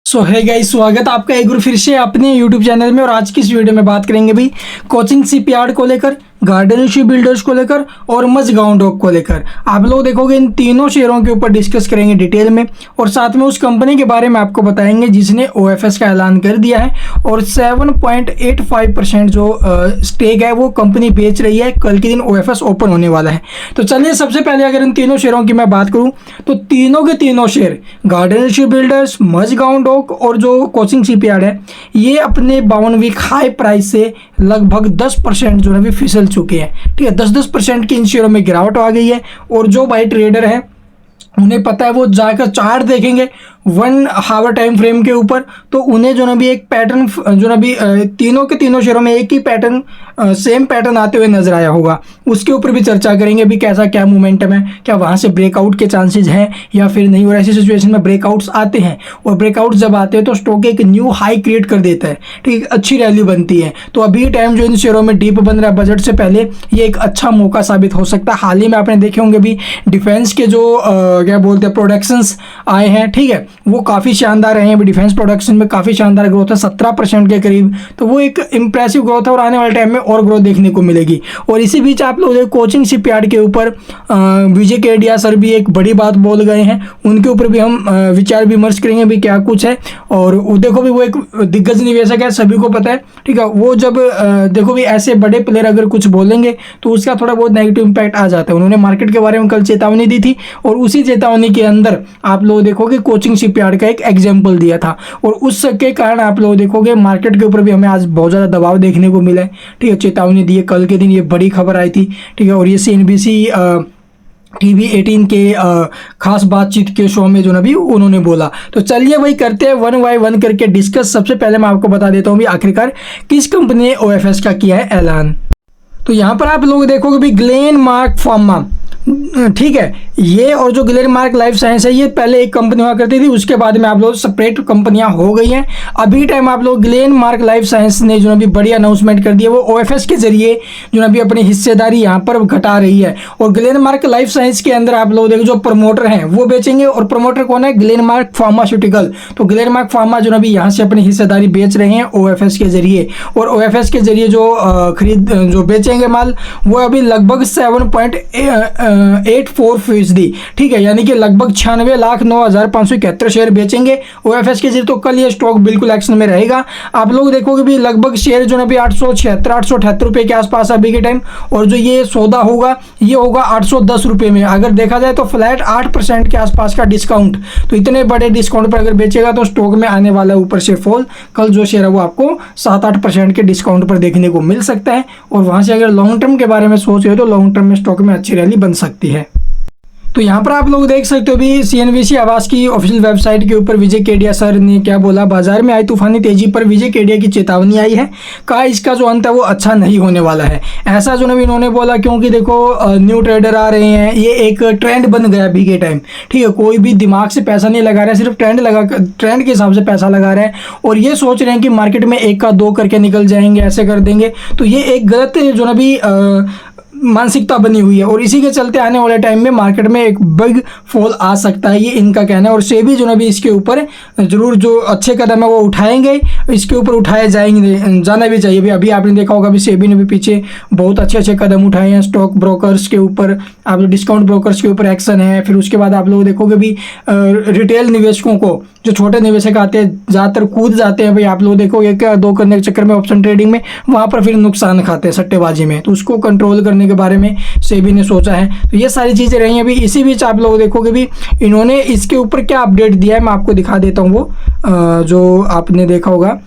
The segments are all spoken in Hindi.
सो है गाइस, स्वागत आपका एक बार फिर से अपने यूट्यूब चैनल में। और आज की इस वीडियो में बात करेंगे भी कोचिंग शिपयार्ड को लेकर, गार्डन शिप बिल्डर्स को लेकर और मझगांव डॉक को लेकर। आप लोग देखोगे इन तीनों शेयरों के ऊपर डिस्कस करेंगे डिटेल में, और साथ में उस कंपनी के बारे में आपको बताएंगे जिसने ओएफएस का ऐलान कर दिया है और 7.85% जो स्टेक है वो कंपनी बेच रही है। कल के दिन ओएफएस ओपन होने वाला है। तो चलिए, सबसे पहले अगर इन तीनों शेयरों की मैं बात करूं तो तीनों के तीनों share, garden ship builders, Mazagon dock और जो कोचिंग शिपयार्ड है, ये अपने 52 वीक हाई प्राइस से लगभग 10% जो है भी फिसल चुके हैं। ठीक है, 10% की इन शेयरों में गिरावट आ गई है। और जो भाई ट्रेडर है उन्हें पता है, वो जाकर चार्ट देखेंगे 1 आवर टाइम फ्रेम के ऊपर, तो उन्हें जो ना भी एक पैटर्न जो ना भी तीनों के तीनों शेयरों में एक ही पैटर्न, सेम पैटर्न आते हुए नजर आया होगा। उसके ऊपर भी चर्चा करेंगे भी कैसा क्या मोमेंटम है, क्या वहाँ से ब्रेकआउट के चांसेस हैं या फिर नहीं। और ऐसी सिचुएशन में ब्रेकआउट्स आते हैं, और ब्रेकआउट जब आते हैं तो स्टॉक एक न्यू हाई क्रिएट कर देता है। ठीक, अच्छी रैली बनती है। तो अभी टाइम जो इन शेयरों में डीप बन रहा है बजट से पहले, ये एक अच्छा मौका साबित हो सकता है। हाल ही में आपने देखे होंगे भी डिफेंस के जो क्या बोलते हैं प्रोडक्शंस आए हैं, ठीक है, वो काफ़ी शानदार रहे हैं। डिफेंस प्रोडक्शन में काफ़ी शानदार ग्रोथ है, 17% के करीब। तो वो एक इंप्रेसिव ग्रोथ है और आने वाले टाइम में और ग्रोथ देखने को मिलेगी। और इसी बीच आप लोग कोचिंग शिपयार्ड के ऊपर विजय केडिया सर भी एक बड़ी बात बोल गए हैं, उनके ऊपर भी हम विचार विमर्श करेंगे भी क्या कुछ है। और देखो भी वो एक दिग्गज निवेशक है, सभी को पता है। ठीक है, वो जब देखो भी ऐसे बड़े प्लेयर अगर कुछ बोलेंगे तो उसका थोड़ा बहुत नेगेटिव इंपैक्ट आ जाता है। उन्होंने मार्केट के बारे में कल चेतावनी दी थी, और उसी चेतावनी के अंदर आप लोग देखोगे कोचिंग शिपयार्ड का एक एग्जाम्पल दिया था, और उसके कारण आप लोग देखोगे मार्केट के ऊपर भी हमें आज बहुत ज़्यादा दबाव देखने को मिला है। ठीक है, चेतावनी दी है कल के दिन, ये बड़ी खबर आई थी। ठीक है, और ये CNBC TV 18 के खास बातचीत के शो में जो ना भी उन्होंने बोला। तो चलिए वही करते हैं, 1 बाय 1 करके डिस्कस। सबसे पहले मैं आपको बता देता हूँ भी आखिरकार किस कंपनी ने ओएफएस का किया है ऐलान। तो यहाँ पर आप लोग देखोगे भी ग्लेनमार्क फार्मा, ठीक है, ये और जो ग्लेनमार्क लाइफ साइंस है, ये पहले एक कंपनी हुआ करती थी, उसके बाद में आप लोग सेपरेट कंपनियां हो गई हैं। अभी टाइम आप लोग ग्लेनमार्क लाइफ साइंस ने जो ना भी बड़ी अनाउंसमेंट कर दी है, वो ओएफएस के जरिए जो ना भी अपनी हिस्सेदारी यहाँ पर घटा रही है। और ग्लेनमार्क लाइफ साइंस के अंदर आप लोग देखो जो प्रमोटर हैं वो बेचेंगे, और प्रमोटर कौन है? Glenmark pharmaceutical. तो ग्लेनमार्क फार्मा जो ना भी यहाँ से अपनी हिस्सेदारी बेच रहे हैं ओएफएस के जरिए, और ओएफएस के जरिए जो जो बेचेंगे माल, वो अभी लगभग 7.84%। ठीक है, यानी कि लगभग 96,09,571 शेयर बेचेंगे ओएफएस के जरिए। तो कल ये स्टॉक बिल्कुल एक्शन में रहेगा। आप लोग देखोगे भी लगभग शेयर जो ना भी 876-878 रुपये के आसपास अभी के टाइम, और जो ये सौदा होगा ये होगा 810 रुपये में। अगर देखा जाए तो फ्लैट 8% के आसपास का डिस्काउंट। तो इतने बड़े डिस्काउंट पर अगर बेचेगा तो स्टॉक में आने वाला ऊपर से फॉल, कल जो शेयर है वो आपको 7-8% के डिस्काउंट पर देखने को मिल सकता है। और वहाँ से अगर लॉन्ग टर्म के बारे में सोच रहे हो तो लॉन्ग टर्म में स्टॉक में अच्छी रैली बन सकती है। तो यहाँ पर आप लोग देख सकते हो भी CNBC आवास की ऑफिशियल वेबसाइट के ऊपर विजय केडिया सर ने क्या बोला। बाजार में आई तूफानी तेजी पर विजय केडिया की चेतावनी आई है, कहा इसका जो अंत है वो अच्छा नहीं होने वाला है। ऐसा जो भी इन्होंने बोला, क्योंकि देखो न्यू ट्रेडर आ रहे हैं, ये एक ट्रेंड बन गया अभी के टाइम। ठीक है, कोई भी दिमाग से पैसा नहीं लगा रहा है, सिर्फ ट्रेंड के हिसाब से पैसा लगा रहा है, और ये सोच रहे हैं कि मार्केट में 1 का 2 करके निकल जाएंगे, ऐसे कर देंगे। तो ये एक गलत जो ना भी मानसिकता बनी हुई है, और इसी के चलते आने वाले टाइम में मार्केट में एक बिग फॉल आ सकता है, ये इनका कहना है। और सेबी जो ना भी इसके ऊपर जरूर जो अच्छे कदम है वो उठाएंगे, इसके ऊपर उठाए जाएंगे, जाना भी चाहिए भी। अभी आपने देखा होगा भी सेबी ने भी पीछे बहुत अच्छे कदम उठाए हैं। स्टॉक ब्रोकर्स के ऊपर, आप डिस्काउंट ब्रोकर्स के ऊपर एक्शन है। फिर उसके बाद आप लोग देखोगे भी रिटेल निवेशकों को, जो छोटे निवेशक आते हैं ज़्यादातर कूद जाते हैं भाई, आप लोग देखो 1-2 करने के चक्कर में ऑप्शन ट्रेडिंग में, वहाँ पर फिर नुकसान खाते हैं सट्टेबाजी में। तो उसको कंट्रोल करने के बारे में सेबी ने सोचा है। तो ये सारी चीज़ें रही हैं। अभी इसी बीच आप लोग देखोगे भी इन्होंने इसके ऊपर क्या अपडेट दिया है, मैं आपको दिखा देता हूँ। वो जो आपने देखा होगा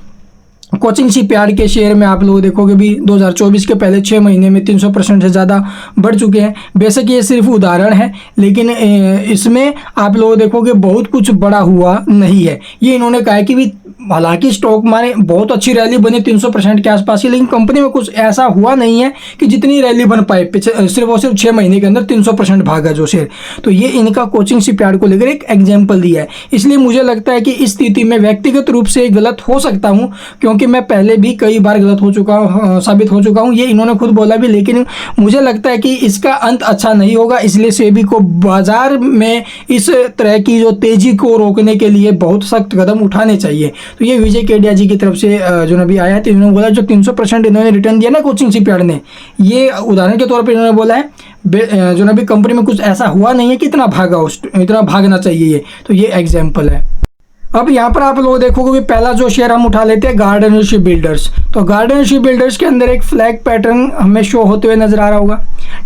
कोचिंग शिपयार्ड के शेयर में आप लोग देखोगे भी 2024 के पहले 6 महीने में 300% से ज़्यादा बढ़ चुके हैं। बेशक ये सिर्फ उदाहरण है, लेकिन इसमें आप लोग देखोगे बहुत कुछ बड़ा हुआ नहीं है। ये इन्होंने कहा है कि भी हालांकि स्टॉक माने बहुत अच्छी रैली बनी 300% के आसपास की, लेकिन कंपनी में कुछ ऐसा हुआ नहीं है कि जितनी रैली बन पाए। सिर्फ और सिर्फ 6 महीने के अंदर 300% भागा जो शेयर। तो ये इनका कोचिंग शिपयार्ड को लेकर एक एग्जाम्पल दिया है। इसलिए मुझे लगता है कि इस स्थिति में व्यक्तिगत रूप से गलत हो सकता हूँ, क्योंकि मैं पहले भी कई बार गलत हो चुका हूँ, साबित हो चुका हूँ, ये इन्होंने खुद बोला भी। लेकिन मुझे लगता है कि इसका अंत अच्छा नहीं होगा, इसलिए सेबी को बाजार में इस तरह की जो तेजी को रोकने के लिए बहुत सख्त कदम उठाने चाहिए। तो ये विजय केडिया जी की तरफ से जो नबी आया है, तो इन्होंने बोला जो 300% इन्होंने रिटर्न दिया ना कोचिंग शिपयार्ड ने, ये उदाहरण के तौर पर इन्होंने बोला है जो नबी कंपनी में कुछ ऐसा हुआ नहीं है कि इतना भागना चाहिए ये। तो ये एग्जाम्पल है। अब यहाँ पर आप लोग देखोगे कि पहला जो शेयर हम उठा लेते हैं गार्डनर शिप बिल्डर्स। तो गार्डनर शिप बिल्डर्स के अंदर एक फ्लैग पैटर्न हमें शो होते हुए नजर आ रहा होगा,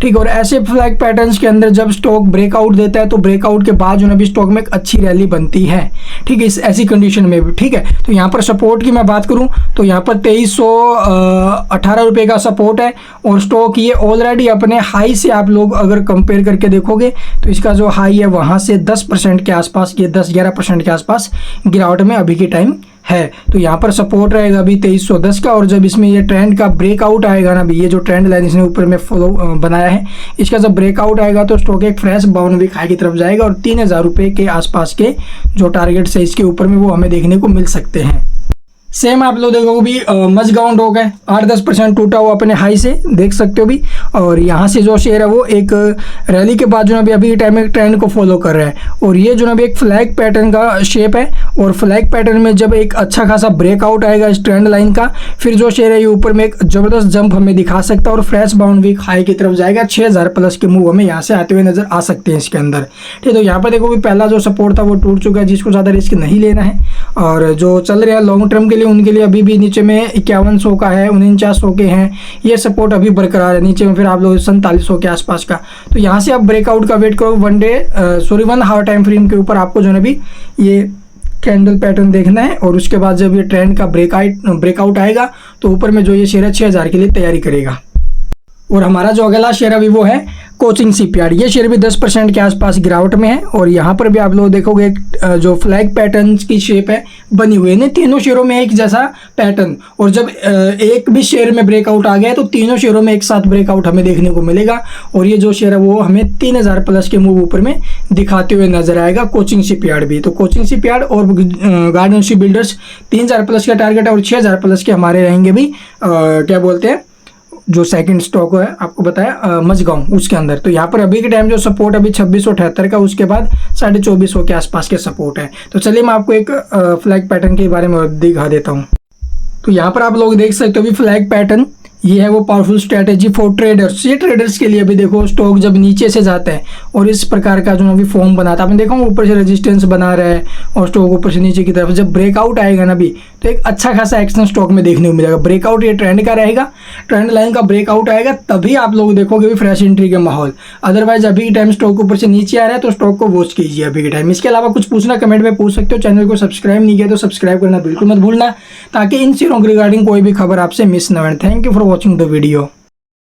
ठीक है। और ऐसे फ्लैग पैटर्न्स के अंदर जब स्टॉक ब्रेकआउट देता है तो ब्रेकआउट के बाद जो है स्टॉक में एक अच्छी रैली बनती है, ठीक है, इस ऐसी कंडीशन में भी, ठीक है। तो यहाँ पर सपोर्ट की मैं बात करूँ तो यहाँ पर 2318 रुपये का सपोर्ट है, और स्टॉक ये ऑलरेडी अपने हाई से आप लोग अगर कंपेयर करके देखोगे तो इसका जो हाई है वहाँ से 10% के आसपास, ये 10-11% के आसपास गिरावट में अभी के टाइम है। तो यहाँ पर सपोर्ट रहेगा अभी 2310 का, और जब इसमें ये ट्रेंड का ब्रेकआउट आएगा ना, अभी ये जो ट्रेंड लाइन इसने ऊपर में फॉलो बनाया है, इसका जब ब्रेकआउट आएगा तो स्टॉक एक फ्रेश बाउंड वीक हाई की तरफ जाएगा, और 3000 रुपये के आसपास के जो टारगेट है इसके ऊपर में वो हमें देखने को मिल सकते हैं। सेम आप लोग देखोगे भी मजगांव डॉक है, 8-10% टूटा हुआ अपने हाई से, देख सकते हो भी। और यहाँ से जो शेयर है वो एक रैली के बाद जो है अभी टाइम में ट्रेंड को फॉलो कर रहा है, और ये जो है एक फ्लैग पैटर्न का शेप है, और फ्लैग पैटर्न में जब एक अच्छा खासा ब्रेकआउट आएगा इस ट्रेंड लाइन का, फिर जो शेयर है ये ऊपर में एक जबरदस्त जंप हमें दिखा सकता है, और फ्रेश बाउंड वीक हाई की तरफ जाएगा। 6000 प्लस के मूव हमें यहाँ से आते हुए नजर आ सकते हैं इसके अंदर, ठीक है। तो यहाँ पर देखो भी पहला जो सपोर्ट था वो टूट चुका है, जिसको ज़्यादा रिस्क नहीं लेना है, और जो चल रहे हैं लॉन्ग टर्म के लिए उनके लिए अभी भी नीचे में 5100 का है, 4900 के हैं, ये सपोर्ट अभी बरकरार है। नीचे में फिर आप लोग 4700 के आसपास का। तो यहाँ से आप ब्रेकआउट का वेट करो, 1 हावर टाइम फ्रेम के ऊपर आपको जो है भी ये कैंडल पैटर्न देखना है, और उसके बाद जब ये ट्रेंड का ब्रेकआउट आएगा तो ऊपर में जो ये शेयर है 6000 के लिए तैयारी करेगा। और हमारा जो अगला शेयर अभी वो है कोचिंग शिपयार्ड। ये शेयर भी 10% के आसपास गिरावट में है, और यहाँ पर भी आप लोग देखोगे जो फ्लैग पैटर्न की शेप है बनी हुई है, तीनों शेयरों में एक जैसा पैटर्न, और जब एक भी शेयर में ब्रेकआउट आ गया तो तीनों शेयरों में एक साथ ब्रेकआउट हमें देखने को मिलेगा, और ये जो शेयर है वो हमें 3000 प्लस के मूव ऊपर में दिखाते हुए नजर आएगा कोचिंग शिपयार्ड भी। तो कोचिंग शिपयार्ड और गार्डनर शिप बिल्डर्स 3000 प्लस का टारगेट है, और 6000 प्लस के हमारे रहेंगे भी क्या बोलते हैं जो सेकंड स्टॉक है आपको बताया मजगांव, उसके अंदर। तो यहाँ पर अभी के टाइम जो सपोर्ट अभी 2678 का, उसके बाद 2450 के आसपास के सपोर्ट है। तो चलिए मैं आपको एक फ्लैग पैटर्न के बारे में दिखा देता हूँ। तो यहाँ पर आप लोग देख सकते हो भी फ्लैग पैटर्न, ये है वो पावरफुल स्ट्रैटेजी फॉर ट्रेडर्स। ये ट्रेडर्स के लिए भी देखो स्टॉक जब नीचे से जाता है और इस प्रकार का जो अभी फॉर्म बनाता है, आपने देखा ऊपर से रेजिस्टेंस बना रहा है और स्टॉक ऊपर से नीचे की तरफ जब ब्रेकआउट आएगा ना भी, तो एक अच्छा खासा एक्शन स्टॉक में देखने को मिलेगा। ब्रेकआउट ये ट्रेंड का रहेगा, ट्रेंड लाइन का ब्रेकआउट आएगा तभी आप लोग देखोगे भी फ्रेश एंट्री के माहौल। अदरवाइज अभी के टाइम स्टॉक ऊपर से नीचे आ रहा है तो स्टॉक को वॉच कीजिए अभी के टाइम। इसके अलावा कुछ पूछना कमेंट में पूछ सकते हो। चैनल को सब्सक्राइब नहीं किया तो सब्सक्राइब करना बिल्कुल मत भूलना, ताकि इन शेयरों के रिगार्डिंग कोई भी खबर आपसे मिस न हो। Thank you for watching the video.